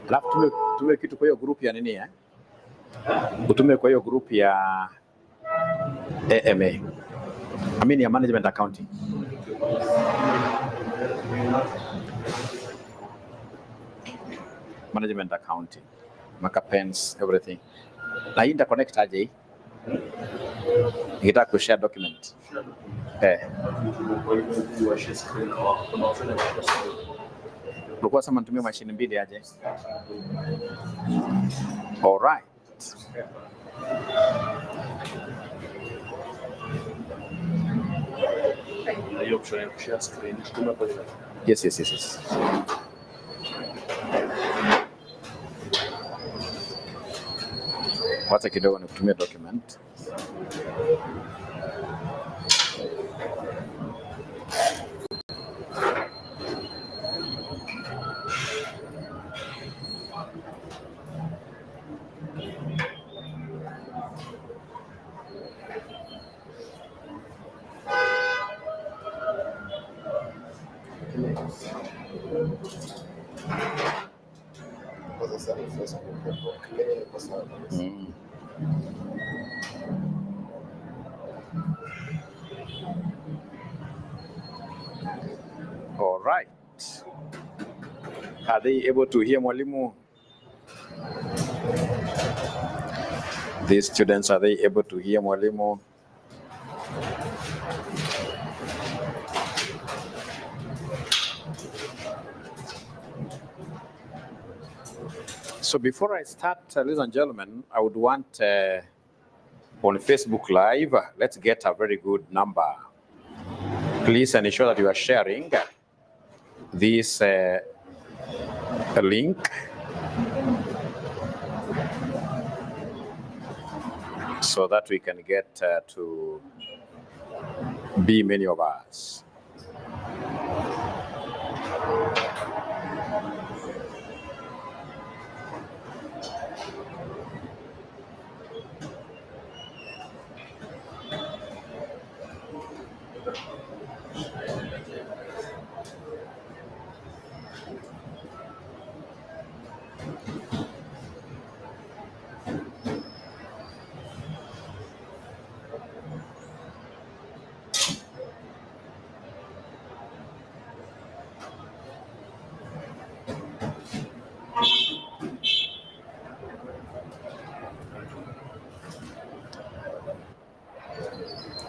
Alafu tume kitu kwa hiyo group ya nini utume kwa hiyo group ya AMA. I mean ya management accounting. Management accounting. Maka pens, everything. Na hii interconnect aje? Nikitaka kushare document. Ulikuwa sema nitumie mashine mbili aje? All right. Yes. Wacha kidogo nikutumie document. All right. Are they able to hear mwalimu? These students, are they able to hear mwalimu? So before I start, ladies and gentlemen, I would want on Facebook Live, let's get a very good number. Please ensure that you are sharing this link so that we can get to be many of us.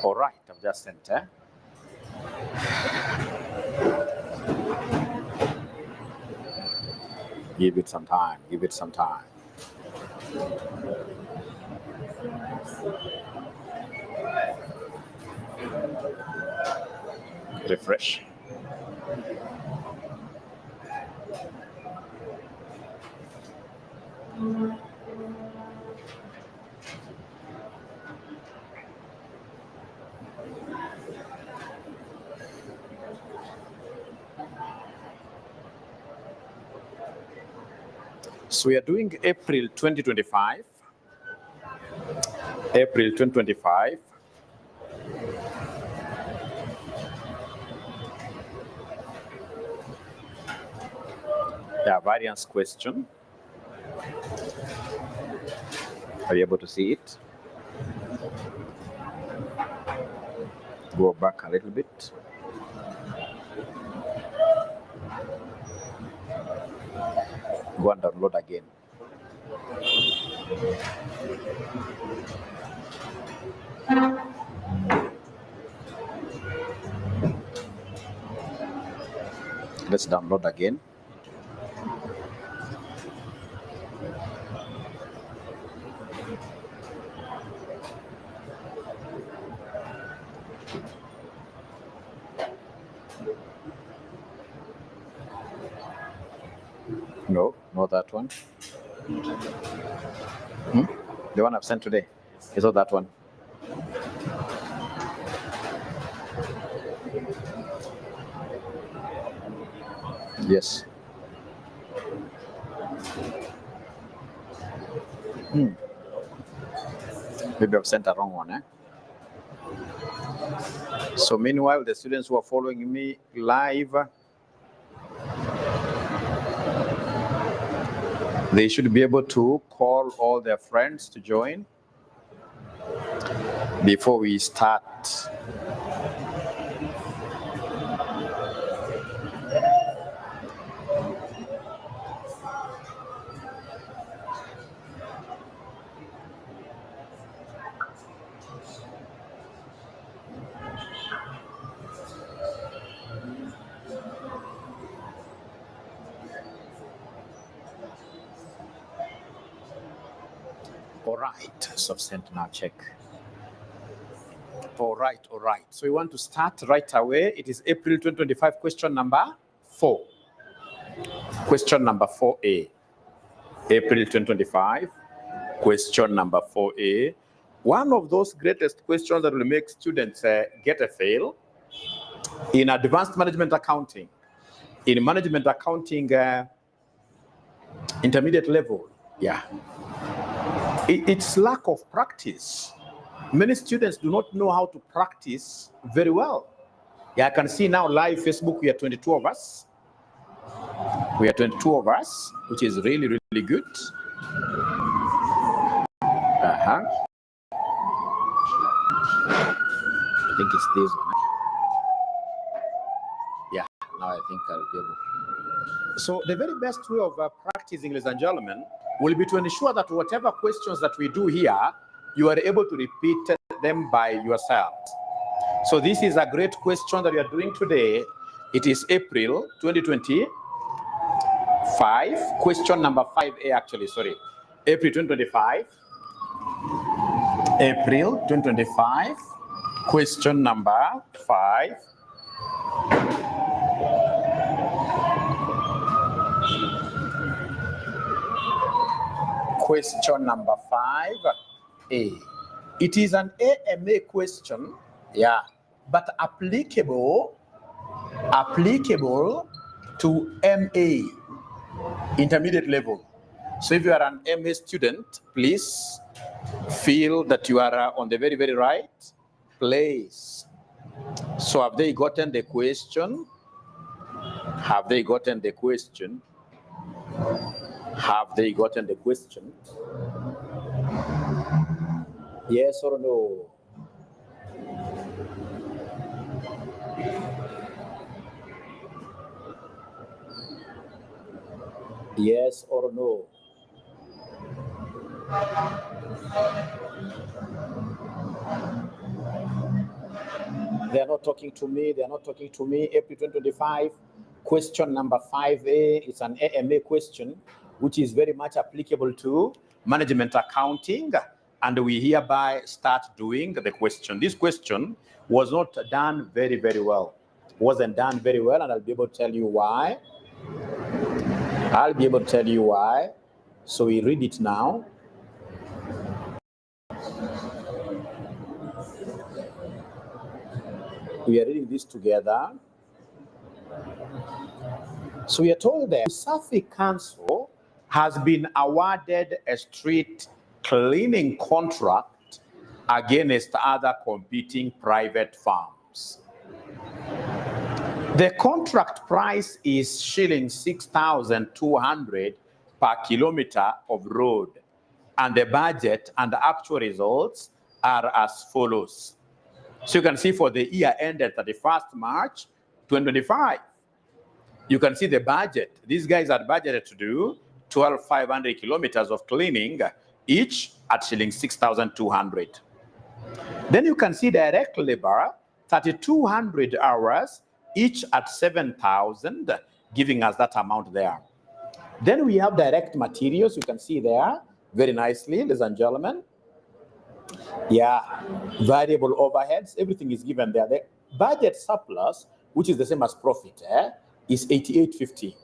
All right, I've just sent. Give it some time. Give it some time. Refresh. So we are doing April 2025. April 2025. Yeah, variance question. Are you able to see it? Go back a little bit. Go and download again. Let's download again. No, not that one. The one I've sent today. Is not that one. Yes. Maybe I've sent the wrong one. So meanwhile, the students who are following me live, They should be able to call all their friends to join before we start. All right, sent now, check. All right. So we want to start right away. It is April 2025, question number 4. Question number 4A. April 2025, question number 4A. One of those greatest questions that will make students get a fail in advanced management accounting. In management accounting, intermediate level, yeah. It's lack of practice. Many students do not know how to practice very well. Yeah, I can see now live Facebook, we are 22 of us. We are 22 of us, which is really, really good. I think it's this one. Yeah, now I think I'll be able. So the very best way of practicing, ladies and gentlemen, will be to ensure that whatever questions that we do here, you are able to repeat them by yourselves. So this is a great question that we are doing today. It is April 2025, question number 5A actually, sorry. April 2025. April 2025, question number 5. Question number 5A. It is an AMA question, yeah, but applicable to MA, intermediate level. So if you are an MA student, please feel that you are on the very, very right place. So have they gotten the question? Have they gotten the question? Have they gotten the question? Yes or no? Yes or no? They are not talking to me. They are not talking to me. April 2025, question number 5A. It's an AMA question, which is very much applicable to management accounting. And we hereby start doing the question. This question was not done very, very well. Wasn't done very well, and I'll be able to tell you why. So we read it now. We are reading this together. So we are told that Suffolk Council has been awarded a street cleaning contract against other competing private firms. The contract price is shilling 6,200 per kilometer of road, and the budget and the actual results are as follows. So you can see for the year ended 31st March 2025, you can see the budget. These guys are budgeted to do 12,500 kilometers of cleaning, each at shilling 6,200. Then you can see direct labor, 3,200 hours, each at 7,000, giving us that amount there. Then we have direct materials, you can see there very nicely, ladies and gentlemen. Yeah, variable overheads, everything is given there. The budget surplus, which is the same as profit, is 8850.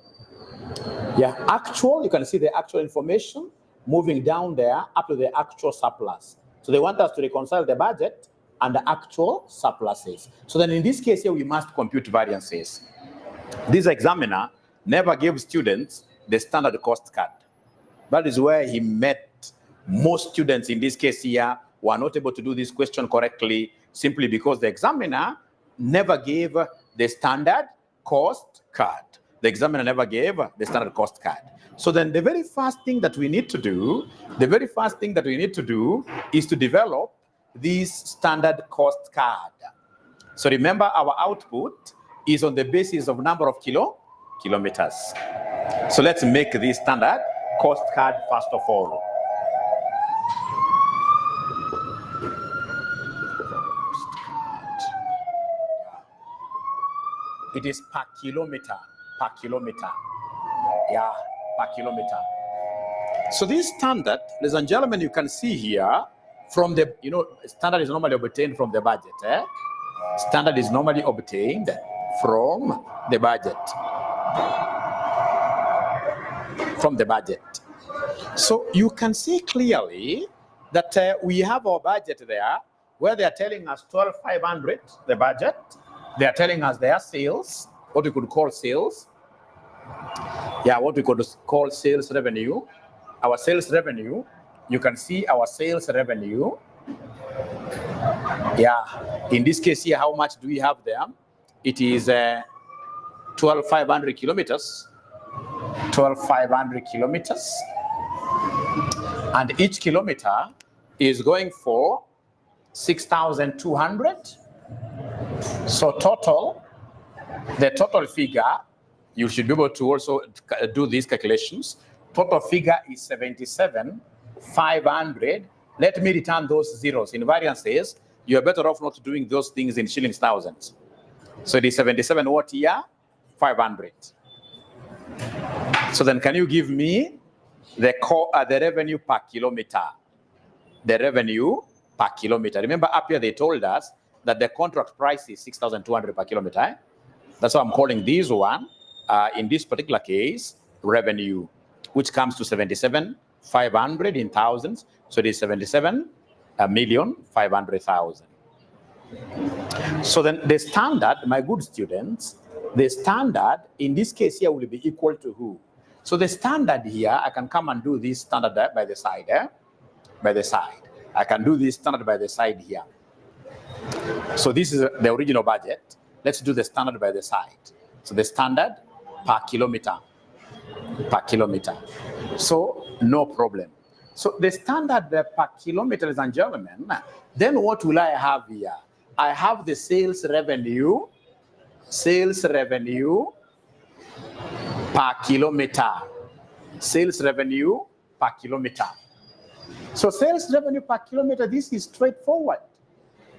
Yeah, actual, you can see the actual information moving down there up to the actual surplus. So they want us to reconcile the budget and the actual surpluses. So then in this case here, we must compute variances. This examiner never gave students the standard cost card. That is where he met most students in this case here were not able to do this question correctly, simply because the examiner never gave the standard cost card. the examiner never gave the standard cost card. So then the very first thing that we need to do, is to develop this standard cost card. So remember, our output is on the basis of number of kilometers. So let's make this standard cost card first of all. It is per kilometer. Yeah, per kilometer. So this standard, ladies and gentlemen, you can see here from the, standard is normally obtained from the budget. Standard is normally obtained from the budget. So you can see clearly that we have our budget there, where they are telling us 12,500, the budget. They are telling us their sales, what we could call sales. Yeah, what we could call sales revenue. Our sales revenue, you can see our sales revenue. Yeah, in this case here, how much do we have there? It is 12,500 kilometers. 12,500 kilometers. And each kilometer is going for 6,200. So the total figure, you should be able to also do these calculations. Total figure is 77,500. Let me return those zeros. In variances, you're better off not doing those things in shillings thousands. So it is 77 what here? 500. So then can you give me the revenue per kilometer? The revenue per kilometer. Remember up here they told us that the contract price is 6,200 per kilometer. That's why I'm calling this one, in this particular case, revenue, which comes to 77,500 in thousands. So it is 77,500,000. So then the standard, my good students, the standard in this case here will be equal to who? So the standard here, I can come and do this standard by the side. By the side. I can do this standard by the side here. So this is the original budget. Let's do the standard by the side. So the standard per kilometer. So no problem. So the standard per kilometer, ladies and gentlemen, then what will I have here? I have the sales revenue per kilometer. Sales revenue per kilometer. So sales revenue per kilometer, this is straightforward.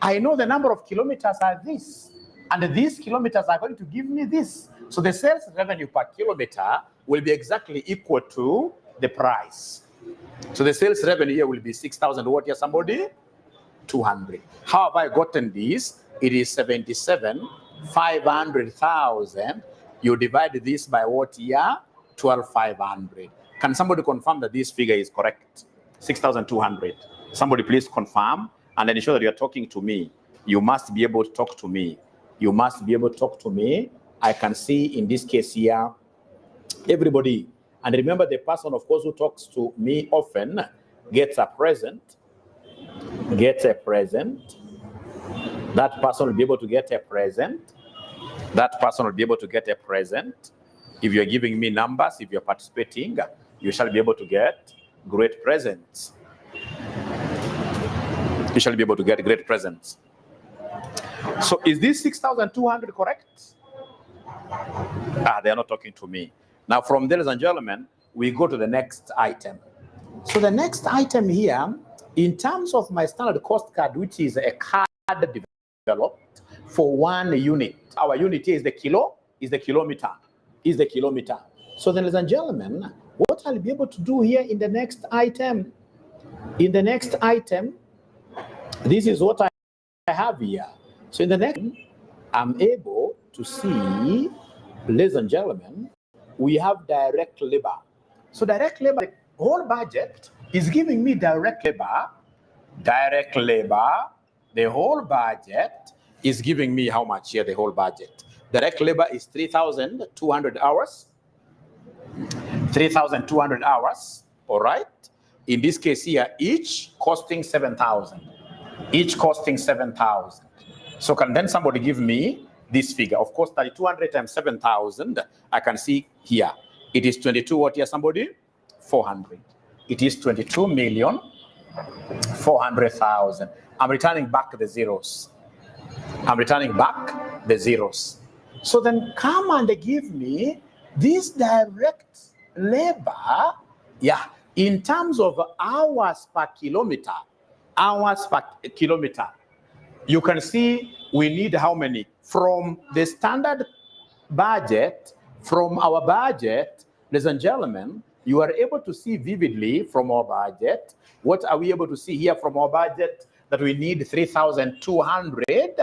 I know the number of kilometers are this, and these kilometers are going to give me this. So the sales revenue per kilometer will be exactly equal to the price. So the sales revenue here will be 6,000 what here, somebody? 200. How have I gotten this? It is 77,500,000. You divide this by what here? 12,500. Can somebody confirm that this figure is correct? 6,200. Somebody please confirm and ensure that you are talking to me. You must be able to talk to me. I can see in this case here, everybody. And remember, the person, of course, who talks to me often gets a present. That person will be able to get a present. If you're giving me numbers, if you're participating, you shall be able to get great presents. So is this 6,200 correct? They are not talking to me. Now from there, ladies and gentlemen, we go to the next item. So the next item here, in terms of my standard cost card, which is a card developed for 1 unit. Our unit here is the kilometer. So then, ladies and gentlemen, what I'll be able to do here in the next item, this is what I have here. So in the next, I'm able to see, ladies and gentlemen, we have direct labor. So direct labor, the whole budget is giving me direct labor. The whole budget is giving me how much here, the whole budget. Direct labor is 3,200 hours. 3,200 hours, all right? In this case here, each costing 7,000. So can then somebody give me this figure. Of course, 3,200 times 7,000, I can see here. It is 22 what here, somebody? 400. It is 22,400,000. I'm returning back the zeros. I'm returning back the zeros. So then come and give me this direct labor, yeah, in terms of hours per kilometer. Hours per kilometer. You can see we need how many? From the standard budget, from our budget, ladies and gentlemen, you are able to see vividly from our budget. What are we able to see here from our budget? That we need 3,200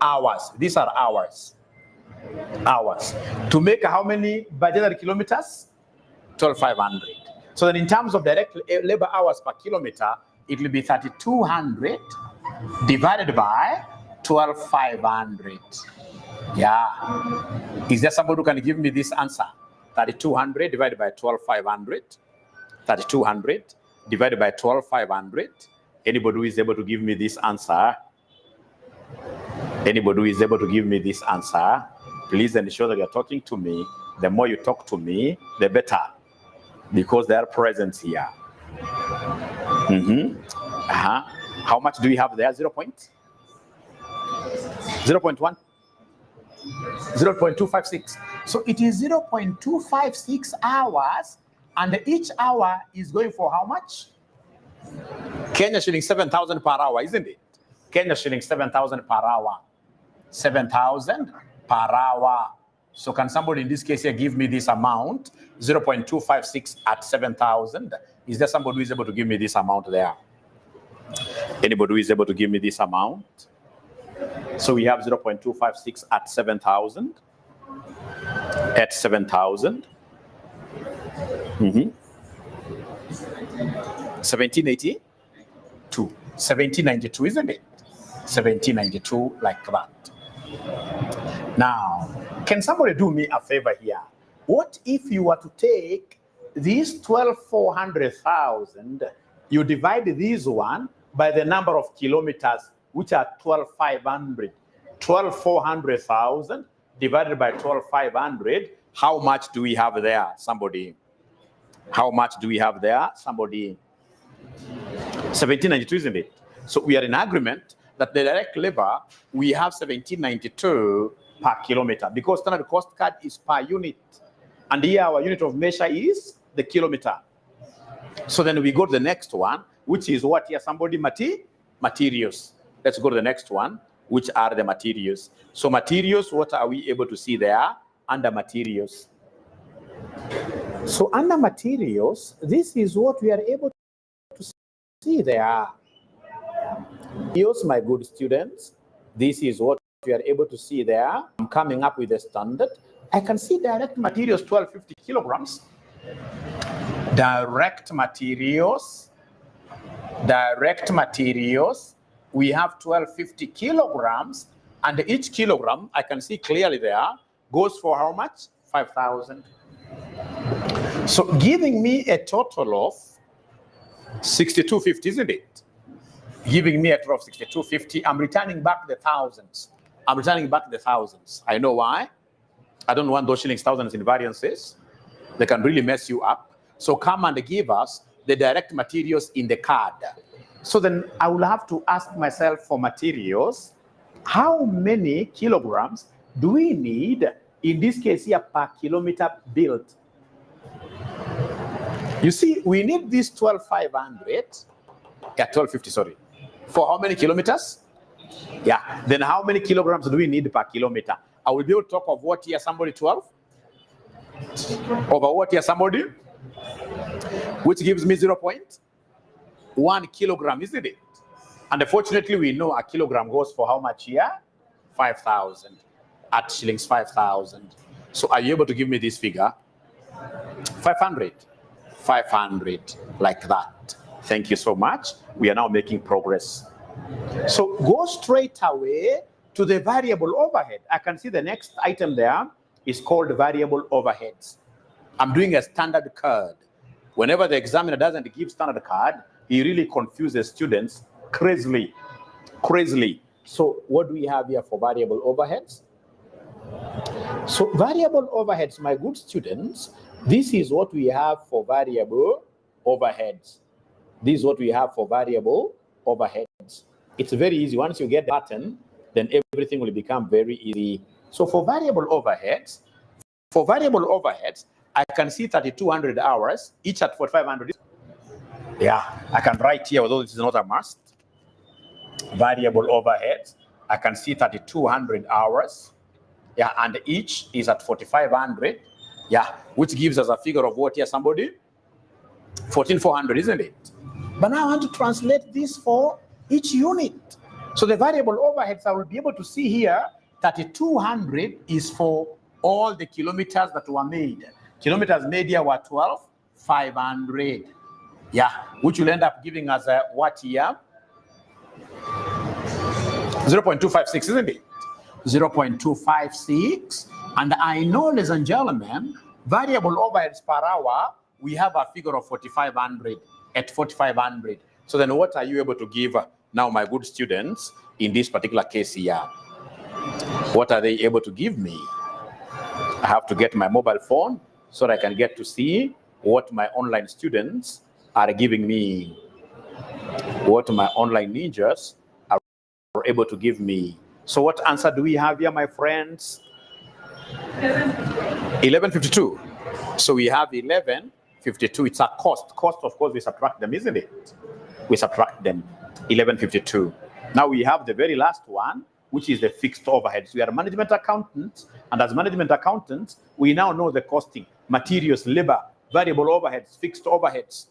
hours. These are hours. Hours. To make how many budgeted kilometers? 12,500. So then in terms of direct labor hours per kilometer, it will be 3,200 divided by 12,500. Yeah. Is there somebody who can give me this answer? 3,200 divided by 12,500. 3,200 divided by 12,500. Anybody who is able to give me this answer? Anybody who is able to give me this answer? Please ensure that you're talking to me. The more you talk to me, the better, because they are present here. How much do we have there? 0.1? 0.256. So it is 0.256 hours, and each hour is going for how much? Kenya shilling 7,000 per hour, isn't it? Kenya shilling 7,000 per hour. 7,000 per hour. So can somebody in this case here give me this amount? 0.256 at 7,000. Is there somebody who is able to give me this amount there? Anybody who is able to give me this amount? So we have 0.256 at 7,000. At 7,000. 1782. 1792, isn't it? 1792, like that. Now, can somebody do me a favor here? What if you were to take these 12,400,000, you divide this one by the number of kilometers, which are 12,500. 12,400,000 divided by 12,500. How much do we have there? Somebody. How much do we have there? Somebody. 1792, isn't it? So we are in agreement that the direct labor, we have 1792 per kilometer, because standard cost card is per unit. And here our unit of measure is the kilometer. So then we go to the next one, which is what here? Somebody, materials. Let's go to the next one, which are the materials. So materials, what are we able to see there? Under materials. So under materials, this is what we are able to see there. Here's my good students. This is what we are able to see there. I'm coming up with a standard. I can see direct materials 1250 kilograms. Direct materials. We have 1250 kilograms, and each kilogram, I can see clearly there, goes for how much? 5,000. So giving me a total of 6250, isn't it? Giving me a total of 6250. I'm returning back the thousands. I know why. I don't want those shillings, thousands in variances. They can really mess you up. So come and give us the direct materials in the card. So then I will have to ask myself for materials, how many kilograms do we need, in this case here, per kilometer built? You see, we need this 12,500, 1250, sorry. For how many kilometers? Yeah, then how many kilograms do we need per kilometer? I will be able to talk of what here, somebody 12? Over what here, somebody? Which gives me 0.1 kilogram, isn't it? And unfortunately, we know a kilogram goes for how much here? 5,000. At shillings 5,000. So are you able to give me this figure? 500. 500, like that. Thank you so much. We are now making progress. So go straight away to the variable overhead. I can see the next item there is called variable overheads. I'm doing a standard card. Whenever the examiner doesn't give standard card, he really confuses students crazily. So what do we have here for variable overheads? So variable overheads, my good students, this is what we have for variable overheads. This is what we have for variable overheads. It's very easy. Once you get the pattern, then everything will become very easy. So for variable overheads, I can see 3,200 hours, each at 4,500. Yeah, I can write here, although this is not a must. Variable overheads, I can see 3,200 hours. Yeah, and each is at 4,500. Yeah, which gives us a figure of what here, somebody? 14,400, isn't it? But now I want to translate this for each unit. So the variable overheads, I will be able to see here, 3,200 is for all the kilometers that were made. Kilometers made here were 12,500. Yeah, which will end up giving us what here? 0.256, isn't it? 0.256. And I know, ladies and gentlemen, variable overheads per hour, we have a figure of 4,500 at 4,500. So then what are you able to give now, my good students, in this particular case here? What are they able to give me? I have to get my mobile phone so that I can get to see what my online students are giving me, what my online ninjas are able to give me. So what answer do we have here, my friends? 1152. So we have 1152. It's a cost. Cost, of course, we subtract them, isn't it? We subtract them. 1152. Now we have the very last one, which is the fixed overheads. We are management accountants, and as management accountants, we now know the costing, materials, labor, variable overheads, fixed overheads.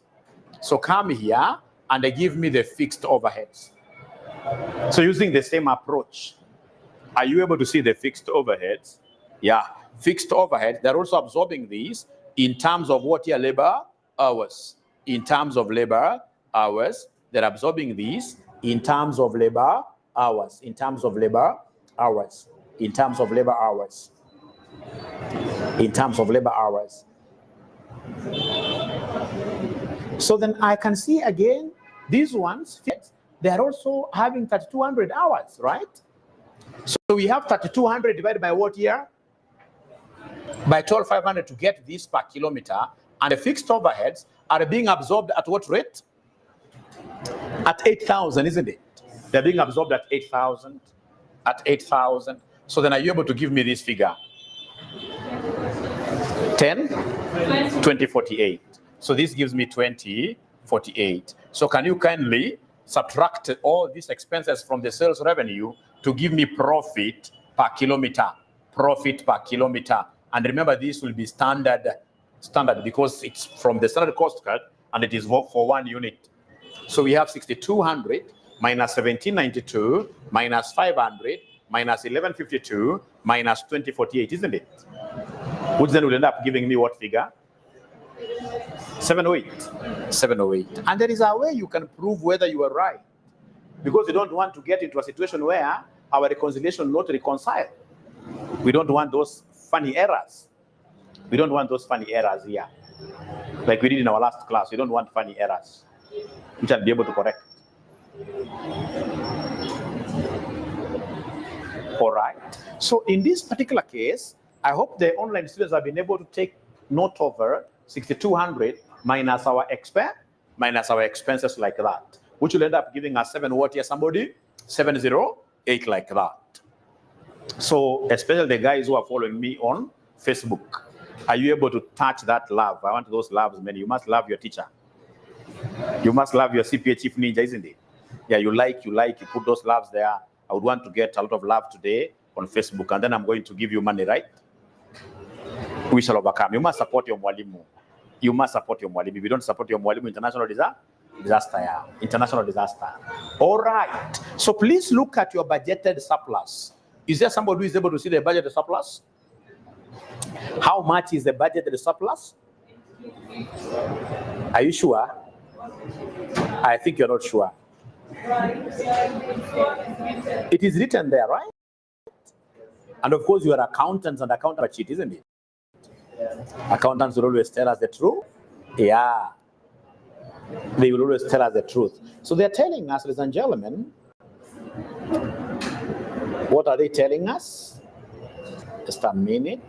So come here and they give me the fixed overheads. So using the same approach, are you able to see the fixed overheads? Yeah, fixed overheads, they're also absorbing these in terms of what here, labor hours. In terms of labor hours, they're absorbing these in terms of labor hours. In terms of labor hours. In terms of labor hours. In terms of labor hours. So then I can see again, these ones, they're also having 3,200 hours, right? So we have 3,200 divided by what year? By 12,500 to get this per kilometer. And the fixed overheads are being absorbed at what rate? At 8,000, isn't it? They're being absorbed at 8,000. At 8,000. So then are you able to give me this figure? 10? 2048. So this gives me 2048. So can you kindly subtract all these expenses from the sales revenue to give me profit per kilometer? Profit per kilometer. And remember, this will be standard because it's from the standard cost card and it is for one unit. So we have 6,200 minus 1,792 minus 500 minus 1152 minus 2048, isn't it? Which then will end up giving me what figure? 708. 708. And there is a way you can prove whether you are right, because you don't want to get into a situation where our reconciliation will not reconcile. We don't want those funny errors. We don't want those funny errors here. Like we did in our last class, we don't want funny errors, which I'll be able to correct. All right. So in this particular case, I hope the online students have been able to take note of 6,200 minus our expenses like that, which will end up giving us 7 what here, somebody? 708 like that. So especially the guys who are following me on Facebook, are you able to touch that love? I want those loves, man. You must love your teacher. You must love your CPA chief ninja, isn't it? Yeah, you put those loves there. I would want to get a lot of love today on Facebook, and then I'm going to give you money, right? We shall overcome. You must support your mwalimu. You must support your mwalimu. If you don't support your mwalimu, international disaster. Yeah. International disaster. All right. So please look at your budgeted surplus. Is there somebody who is able to see the budgeted surplus? How much is the budgeted surplus? Are you sure? I think you're not sure. It is written there, right? And of course, you are accountants and accountant cheat, isn't it? Accountants will always tell us the truth. Yeah. They will always tell us the truth. So they're telling us, ladies and gentlemen, what are they telling us? Just a minute.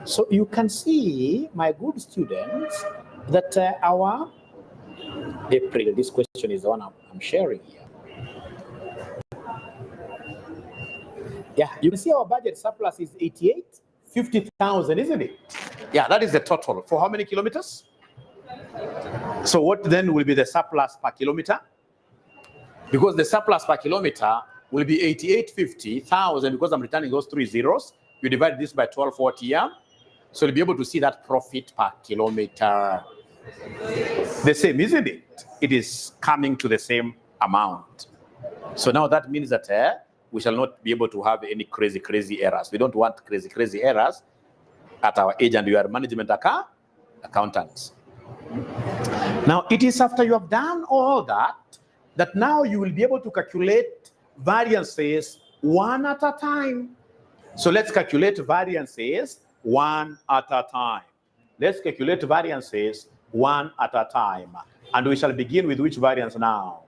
So you can see, my good students, that our April, this question is the one I'm sharing here. Yeah, you can see our budget surplus is 50,000, isn't it? Yeah, that is the total. For how many kilometers? So what then will be the surplus per kilometer? Because the surplus per kilometer will be 50,000 because I'm returning those 3 zeros. You divide this by 1240 here. So you'll be able to see that profit per kilometer. The same, isn't it? It is coming to the same amount. So now that means that we shall not be able to have any crazy errors. We don't want crazy errors at our age, and we are management accountants. Now it is after you have done all that now you will be able to calculate variances one at a time. So let's calculate variances one at a time. Let's calculate variances one at a time. And we shall begin with which variance now?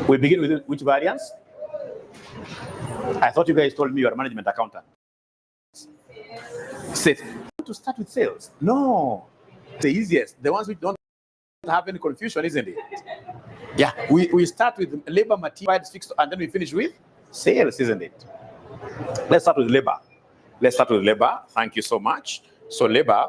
We begin with which variance? I thought you guys told me you are management accountant. Say, to start with sales. No, the easiest, the ones which don't have any confusion, isn't it? Yeah, we start with labor, material, fixed, and then we finish with sales, isn't it? Let's start with labor. Thank you so much. So labor,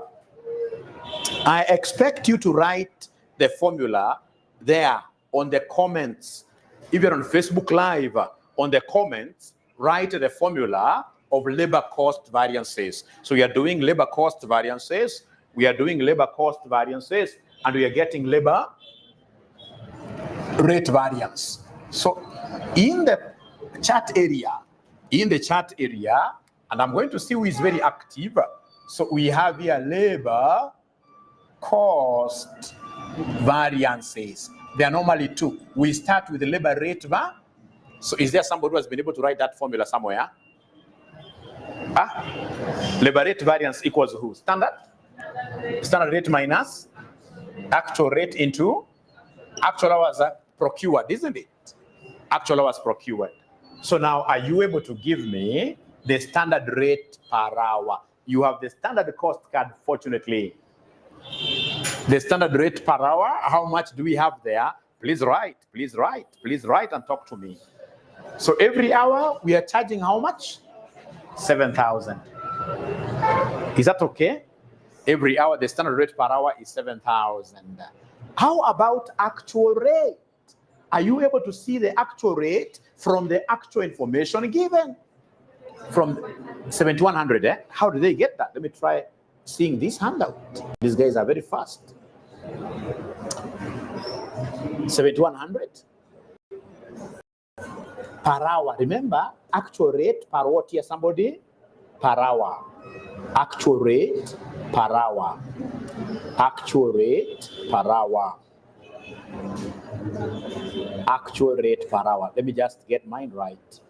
I expect you to write the formula there on the comments. If you're on Facebook Live, on the comments, write the formula of labor cost variances. So we are doing labor cost variances, and we are getting labor rate variance. So in the chat area, and I'm going to see who is very active. So we have here labor cost variances. There are normally 2. We start with the labor rate So is there somebody who has been able to write that formula somewhere? Labor rate variance equals who? Standard rate minus actual rate into actual hours procured, isn't it? Actual hours procured. So now, are you able to give me the standard rate per hour? You have the standard cost card, fortunately. The standard rate per hour, how much do we have there? Please write and talk to me. So every hour we are charging how much? 7,000. Is that okay? Every hour, the standard rate per hour is 7,000. How about actual rate? Are you able to see the actual rate from the actual information given? From 7,100, How do they get that? Let me try seeing this handout. These guys are very fast. 7,100 per hour. Remember, actual rate per what here, somebody? Per hour. Actual rate per hour. Actual rate per hour. Actual rate per hour. Let me just get mine right.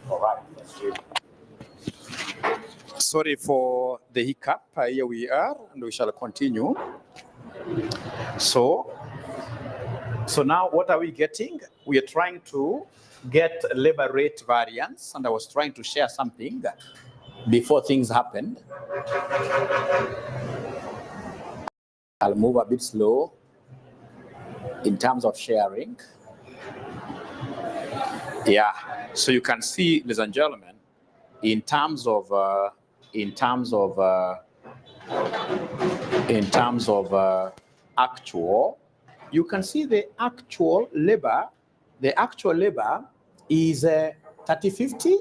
All right. Sorry for the hiccup. Here we are, and we shall continue. So now what are we getting? We are trying to get labor rate variance, and I was trying to share something before things happened. I'll move a bit slow in terms of sharing. Yeah, so you can see, ladies and gentlemen, in terms of actual, you can see the actual labor. The actual labor is 3050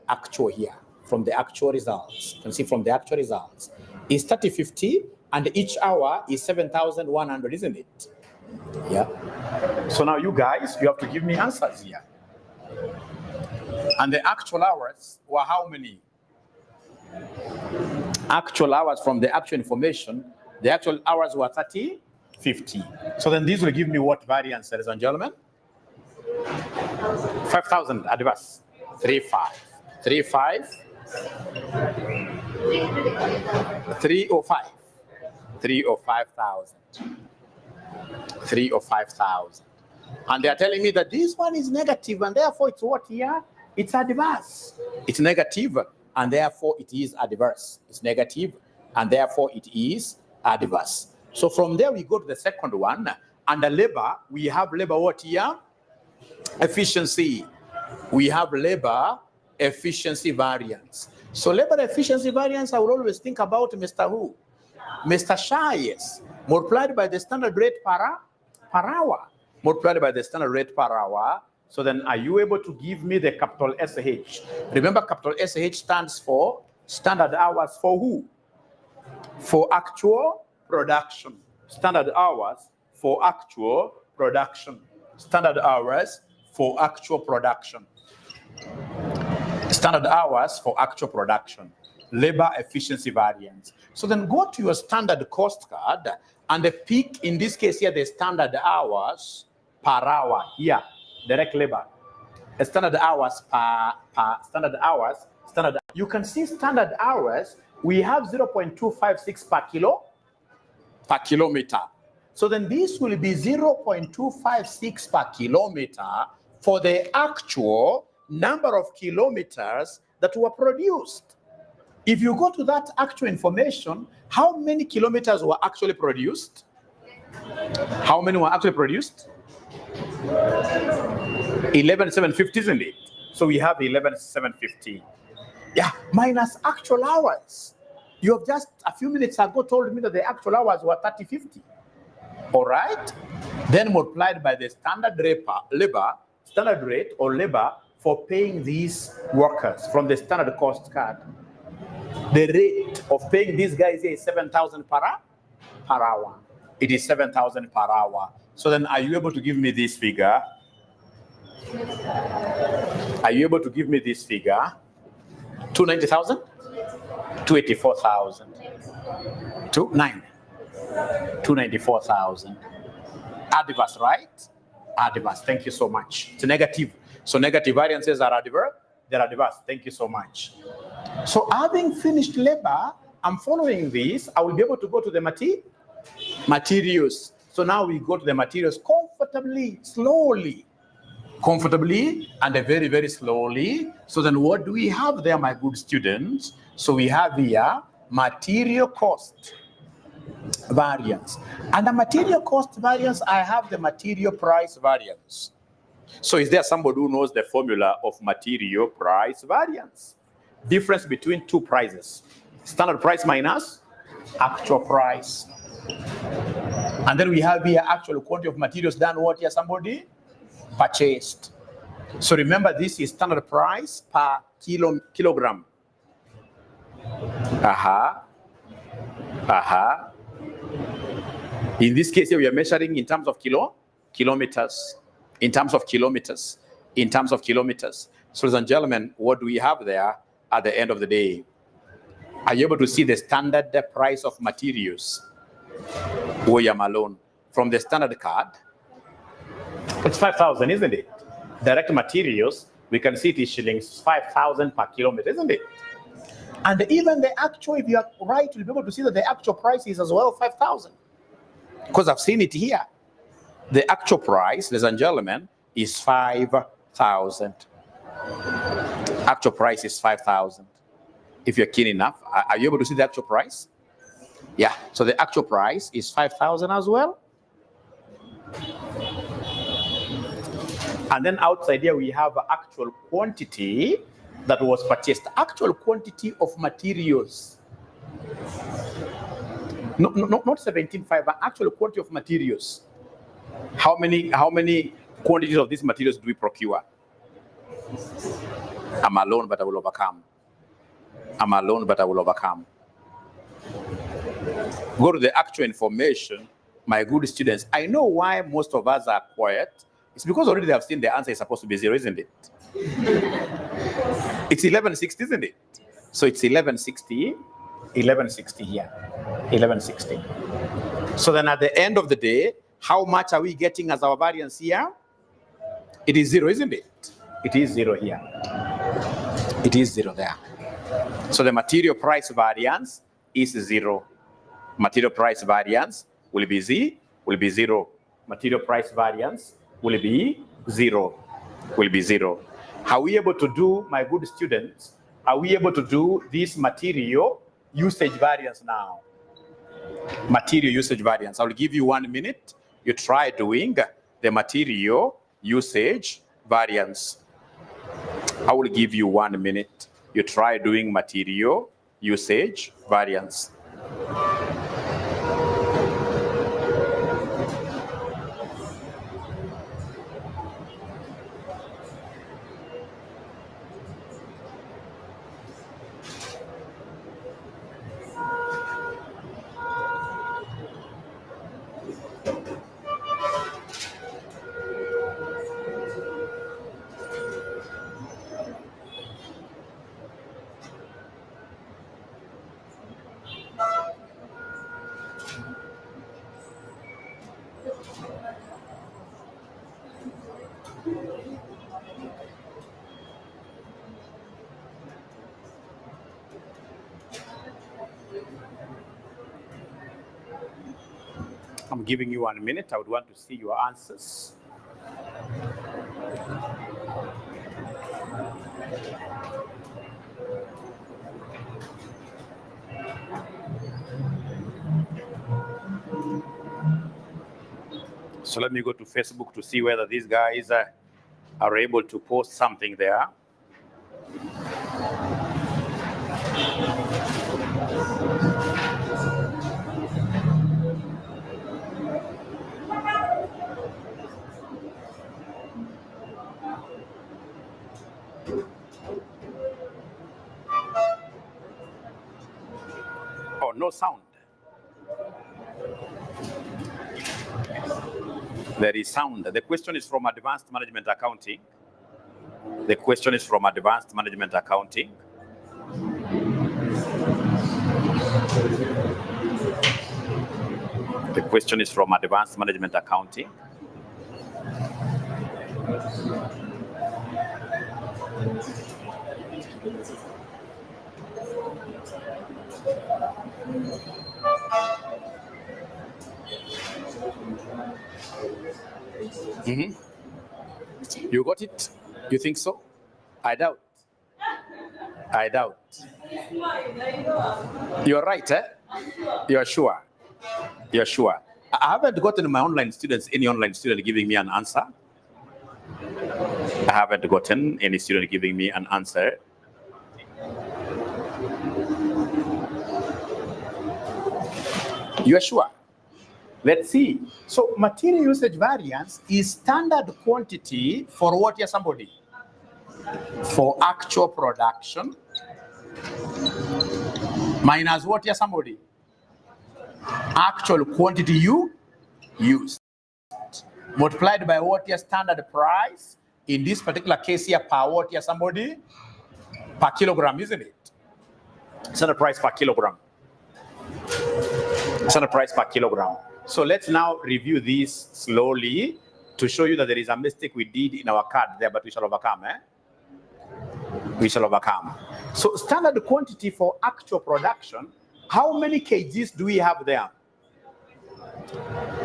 actual here from the actual results. You can see from the actual results is 3050, and each hour is 7,100, isn't it? Yeah. So now you guys, you have to give me answers here. And the actual hours were how many? Actual hours from the actual information, the actual hours were 3050. So then these will give me what variance, ladies and gentlemen? 5,000 adverse. 35. 35. 305. 305,000. 305,000. And they are telling me that this one is negative, and therefore it's what here? It's adverse. It's negative, and therefore it is adverse. It's negative, and therefore it is adverse. So from there we go to the second one. Under labor, we have labor what here? Efficiency. We have labor efficiency variance. So labor efficiency variance, I will always think about Mr. Who? Mr. Shires, multiplied by the standard rate per hour. Multiplied by the standard rate per hour. So then are you able to give me the capital SH? Remember, capital SH stands for standard hours for who? For actual production. Standard hours for actual production. Standard hours for actual production. Standard hours for actual production. Labor efficiency variance. So then go to your standard cost card, and the peak in this case here, the standard hours per hour here, direct labor. Standard hours per standard hours. You can see standard hours, we have 0.256 per kilometer. So then this will be 0.256 per kilometer for the actual number of kilometers that were produced. If you go to that actual information, how many kilometers were actually produced? How many were actually produced? 11,750, isn't it? So we have 11,750. Yeah, minus actual hours. You have just a few minutes ago told me that the actual hours were 3050. All right? Then multiplied by the standard rate or labor for paying these workers from the standard cost card. The rate of paying these guys here is 7,000 per hour. It is 7,000 per hour. So then are you able to give me this figure? Are you able to give me this figure? 290,000? 284,000. 294,000. Adverse, right? Adverse. Thank you so much. It's negative. So negative variances are adverse. They're adverse. Thank you so much. So having finished labor, I'm following this. I will be able to go to the materials. So now we go to the materials comfortably, slowly. Comfortably and very, very slowly. So then what do we have there, my good students? So we have here material cost variance. And the material cost variance, I have the material price variance. So is there somebody who knows the formula of material price variance? Difference between two prices. Standard price minus actual price. And then we have here actual quantity of materials done what here somebody purchased. So remember, this is standard price per kilogram. In this case here, we are measuring in terms of kilometers. In terms of kilometers. In terms of kilometers. So, ladies and gentlemen, what do we have there at the end of the day? Are you able to see the standard price of materials? William alone from the standard card. It's 5,000, isn't it? Direct materials, we can see it is shillings 5,000 per kilometer, isn't it? And even the actual, if you are right, you'll be able to see that the actual price is as well 5,000. Because I've seen it here. The actual price, ladies and gentlemen, is 5,000. Actual price is 5,000. If you're keen enough, are you able to see the actual price? Yeah, so the actual price is 5,000 as well. And then outside here, we have actual quantity that was purchased. Actual quantity of materials. No, not 17.5, but actual quantity of materials. How many quantities of these materials do we procure? I'm alone, but I will overcome. I'm alone, but I will overcome. Go to the actual information, my good students. I know why most of us are quiet. It's because already they have seen the answer is supposed to be 0, isn't it? It's 1160, isn't it? So it's 1160 here. 1160. So then at the end of the day, how much are we getting as our variance here? It is 0, isn't it? It is 0 here. It is 0 there. So the material price variance is 0. Material price variance will be 0. Material price variance will be 0. Will be 0. Are we able to do, my good students, are we able to do this material usage variance now? Material usage variance. I will give you 1 minute. You try doing the material usage variance. I will give you 1 minute. You try doing material usage variance. I'm giving you 1 minute. I would want to see your answers. So let me go to Facebook to see whether these guys are able to post something there. Oh, no sound. There is sound. The question is from Advanced Management Accounting. The question is from Advanced Management Accounting. The question is from Advanced Management Accounting. You got it? You think so? I doubt. I doubt. You're right, eh? You're sure. You're sure. I haven't gotten my online students, any online student giving me an answer. I haven't gotten any student giving me an answer. You are sure? Let's see. So material usage variance is standard quantity for what here, somebody? For actual production minus what here, somebody? Actual quantity you used. Multiplied by what here, standard price. In this particular case here, per what here, somebody? Per kilogram, isn't it? Standard price per kilogram. Standard price per kilogram. So let's now review this slowly to show you that there is a mistake we did in our card there, but we shall overcome. We shall overcome. So standard quantity for actual production, how many kgs do we have there?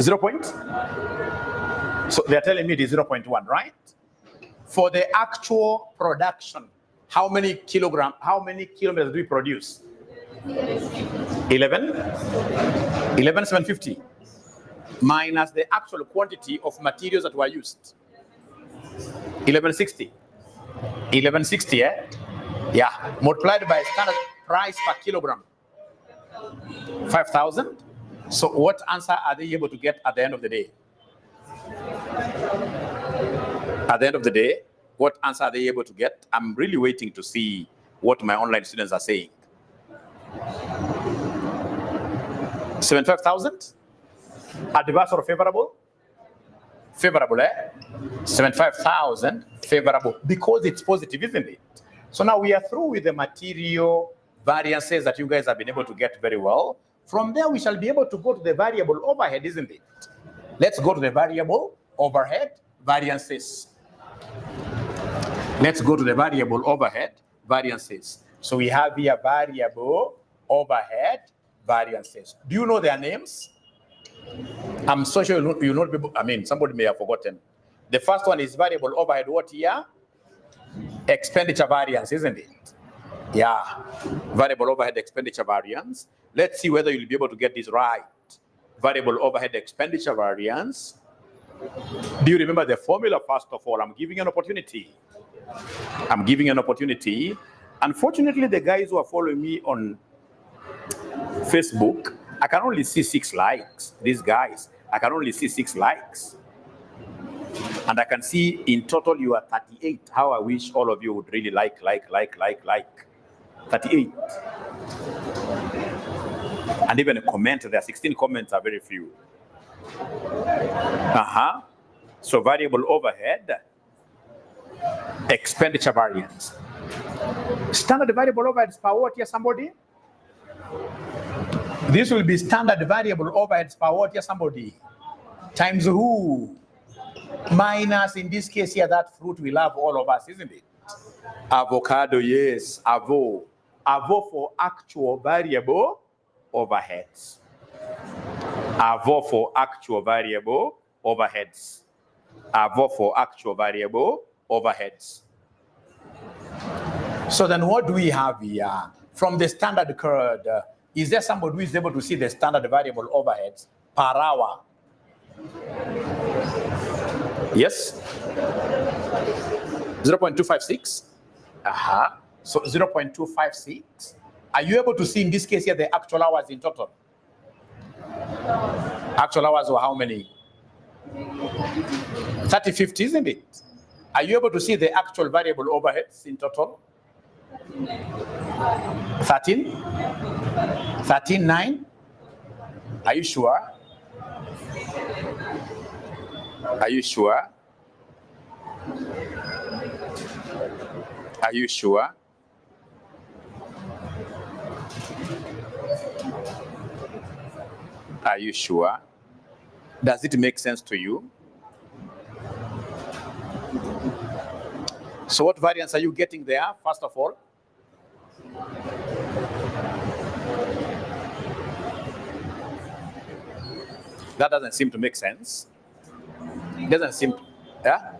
0 point? So they're telling me it is 0.1, right? For the actual production, how many kilometers do we produce? 11,750 minus the actual quantity of materials that were used. 1160. 1160, eh? Yeah. Multiplied by standard price per kilogram. 5,000. So what answer are they able to get at the end of the day? At the end of the day, what answer are they able to get? I'm really waiting to see what my online students are saying. 75,000? Adverse or favorable? Favorable, eh? 75,000 favorable because it's positive, isn't it? So now we are through with the material variances that you guys have been able to get very well. From there, we shall be able to go to the variable overhead, isn't it? Let's go to the variable overhead variances. Let's go to the variable overhead variances. So we have here variable overhead variances. Do you know their names? I'm so sure you know people. I mean, somebody may have forgotten. The first one is variable overhead. What here? Expenditure variance, isn't it? Yeah. Variable overhead expenditure variance. Let's see whether you'll be able to get this right. Variable overhead expenditure variance. Do you remember the formula? First of all, I'm giving you an opportunity. I'm giving you an opportunity. Unfortunately, the guys who are following me on Facebook, I can only see 6 likes. These guys, I can only see 6 likes. And I can see in total you are 38. How I wish all of you would really like. 38. And even a comment, there are 16 comments are very few. So variable overhead, expenditure variance. Standard variable overheads per what here, somebody? This will be standard variable overheads per what here, somebody? Times who? Minus, in this case here, that fruit will have all of us, isn't it? Avocado, yes, avo. Avo for actual variable overheads. Avo for actual variable overheads. Avo for actual variable overheads. So then what do we have here? From the standard curve, is there somebody who is able to see the standard variable overheads per hour? Yes? 0.256? So 0.256. Are you able to see in this case here the actual hours in total? Actual hours were how many? 3050, isn't it? Are you able to see the actual variable overheads in total? 13? 13.9? Are you sure? Are you sure? Are you sure? Are you sure? Does it make sense to you? So what variance are you getting there, first of all? That doesn't seem to make sense. It doesn't seem to, yeah?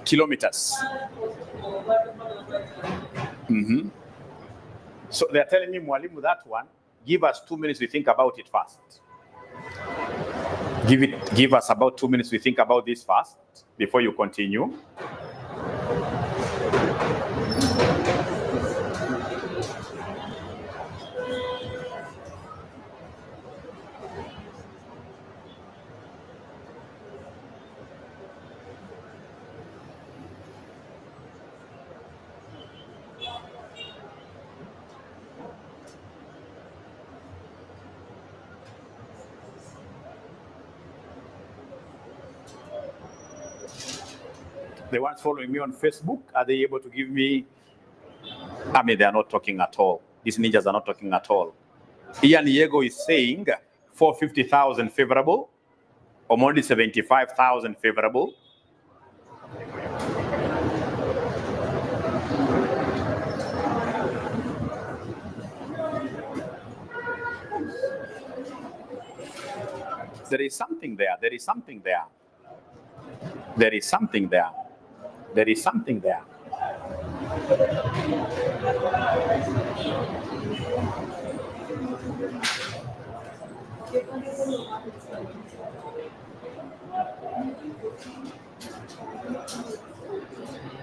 Kilometers. So they're telling me, Mwalimu, that one, give us 2 minutes to think about it first. Give us about 2 minutes to think about this first before you continue. The ones following me on Facebook, are they able to give me? I mean, they are not talking at all. These ninjas are not talking at all. Ian Diego is saying 450,000 favorable, Omondi 75,000 favorable. There is something there. There is something there. There is something there. There is something there.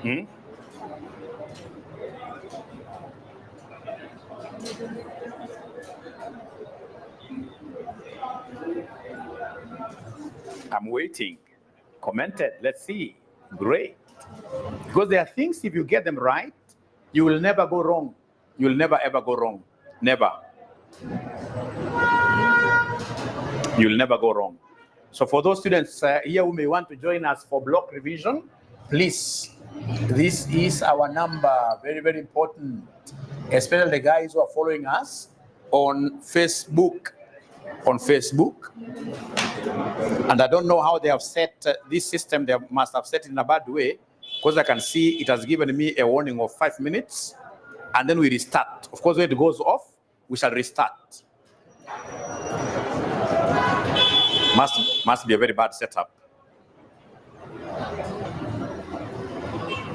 Hmm? I'm waiting. Commented. Let's see. Great. Because there are things, if you get them right, you will never go wrong. You'll never ever go wrong. Never. You'll never go wrong. So for those students here who may want to join us for block revision, please, this is our number. Very, very important. Especially the guys who are following us on Facebook. On Facebook. And I don't know how they have set this system. They must have set it in a bad way, because I can see it has given me a warning of 5 minutes, and then we restart. Of course, when it goes off, we shall restart. Must be a very bad setup.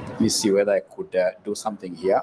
Let me see whether I could do something here.